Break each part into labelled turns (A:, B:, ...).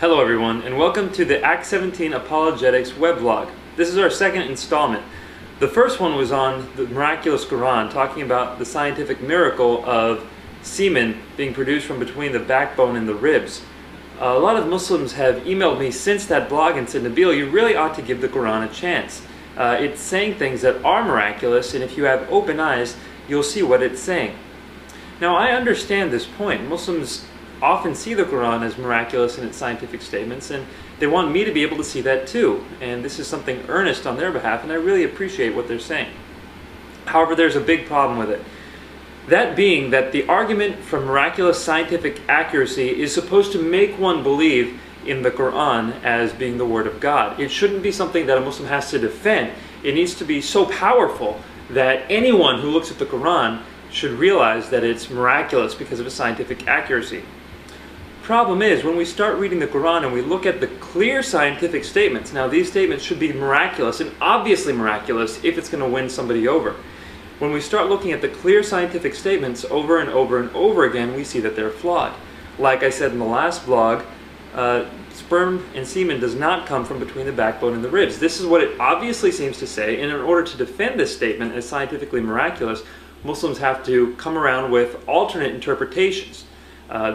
A: Hello everyone, and welcome to the Act 17 Apologetics weblog. This is our second installment. The first one was on the Miraculous Qur'an, talking about the scientific miracle of semen being produced from between the backbone and the ribs. A lot of Muslims have emailed me since that blog and said, Nabeel, you really ought to give the Qur'an a chance. It's saying things that are miraculous, and if you have open eyes, you'll see what it's saying. Now, I understand this point. Muslims often see the Qur'an as miraculous in its scientific statements, and they want me to be able to see that too. And this is something earnest on their behalf, and I really appreciate what they're saying. However, there's a big problem with it. That being that the argument for miraculous scientific accuracy is supposed to make one believe in the Qur'an as being the Word of God. It shouldn't be something that a Muslim has to defend. It needs to be so powerful that anyone who looks at the Qur'an should realize that it's miraculous because of its scientific accuracy. Problem is, when we start reading the Qur'an and we look at the clear scientific statements, now these statements should be miraculous and obviously miraculous if it's going to win somebody over. When we start looking at the clear scientific statements over and over and over again, we see that they're flawed. Like I said in the last blog, sperm and semen does not come from between the backbone and the ribs. This is what it obviously seems to say, and in order to defend this statement as scientifically miraculous, Muslims have to come around with alternate interpretations.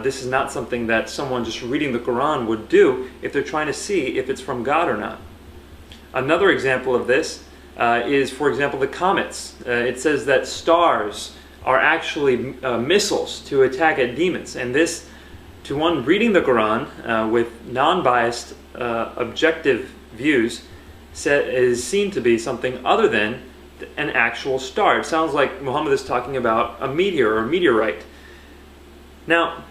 A: This is not something that someone just reading the Qur'an would do if they're trying to see if it's from God or not. Another example of this is, for example, the comets. It says that stars are actually missiles to attack at demons, and this, to one reading the Qur'an with non-biased, objective views, is seen to be something other than an actual star. It sounds like Muhammad is talking about a meteor or a meteorite. Now,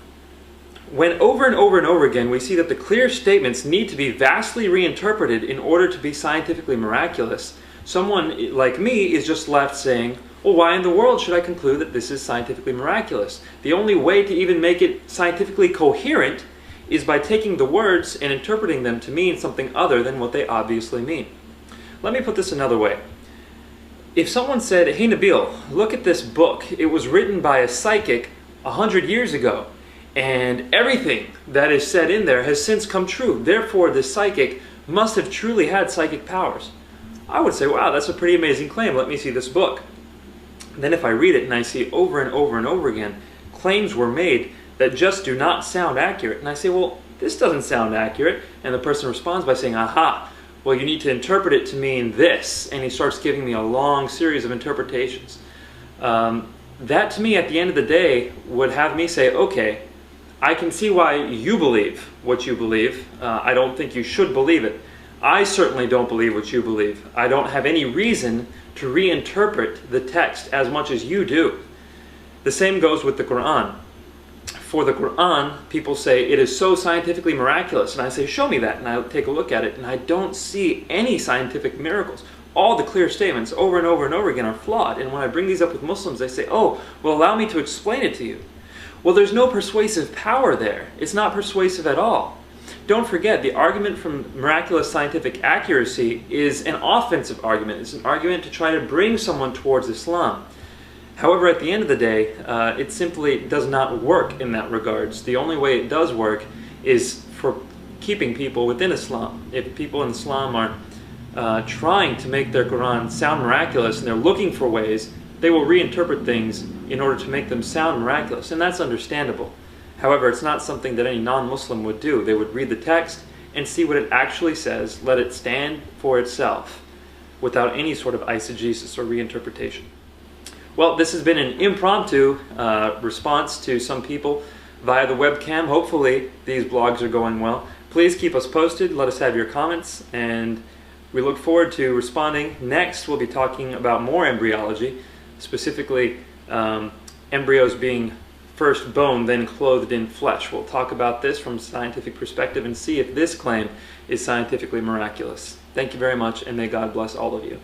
A: when over and over and over again we see that the clear statements need to be vastly reinterpreted in order to be scientifically miraculous, someone like me is just left saying, well, why in the world should I conclude that this is scientifically miraculous? The only way to even make it scientifically coherent is by taking the words and interpreting them to mean something other than what they obviously mean. Let me put this another way. If someone said, hey Nabeel, look at this book. It was written by a psychic 100 years ago, and everything that is said in there has since come true. Therefore, this psychic must have truly had psychic powers. I would say, wow, that's a pretty amazing claim. Let me see this book. Then if I read it and I see over and over and over again, claims were made that just do not sound accurate. And I say, well, this doesn't sound accurate. And the person responds by saying, aha, well, you need to interpret it to mean this. And he starts giving me a long series of interpretations. That to me, at the end of the day, would have me say, okay, I can see why you believe what you believe. I don't think you should believe it. I certainly don't believe what you believe. I don't have any reason to reinterpret the text as much as you do. The same goes with the Qur'an. For the Qur'an, people say it is so scientifically miraculous, and I say, show me that, and I take a look at it, and I don't see any scientific miracles. All the clear statements over and over and over again are flawed, and when I bring these up with Muslims, they say, oh, well, allow me to explain it to you. Well, there's no persuasive power there. It's not persuasive at all. Don't forget, the argument from miraculous scientific accuracy is an offensive argument. It's an argument to try to bring someone towards Islam. However, at the end of the day, it simply does not work in that regards. The only way it does work is for keeping people within Islam. If people in Islam are trying to make their Qur'an sound miraculous and they're looking for ways, they will reinterpret things in order to make them sound miraculous, and that's understandable. However, it's not something that any non-Muslim would do. They would read the text and see what it actually says, let it stand for itself, without any sort of eisegesis or reinterpretation. Well, this has been an impromptu response to some people via the webcam. Hopefully these blogs are going well. Please keep us posted, let us have your comments, and we look forward to responding. Next, we'll be talking about more embryology, specifically embryos being first bone, then clothed in flesh. We'll talk about this from a scientific perspective and see if this claim is scientifically miraculous. Thank you very much, and may God bless all of you.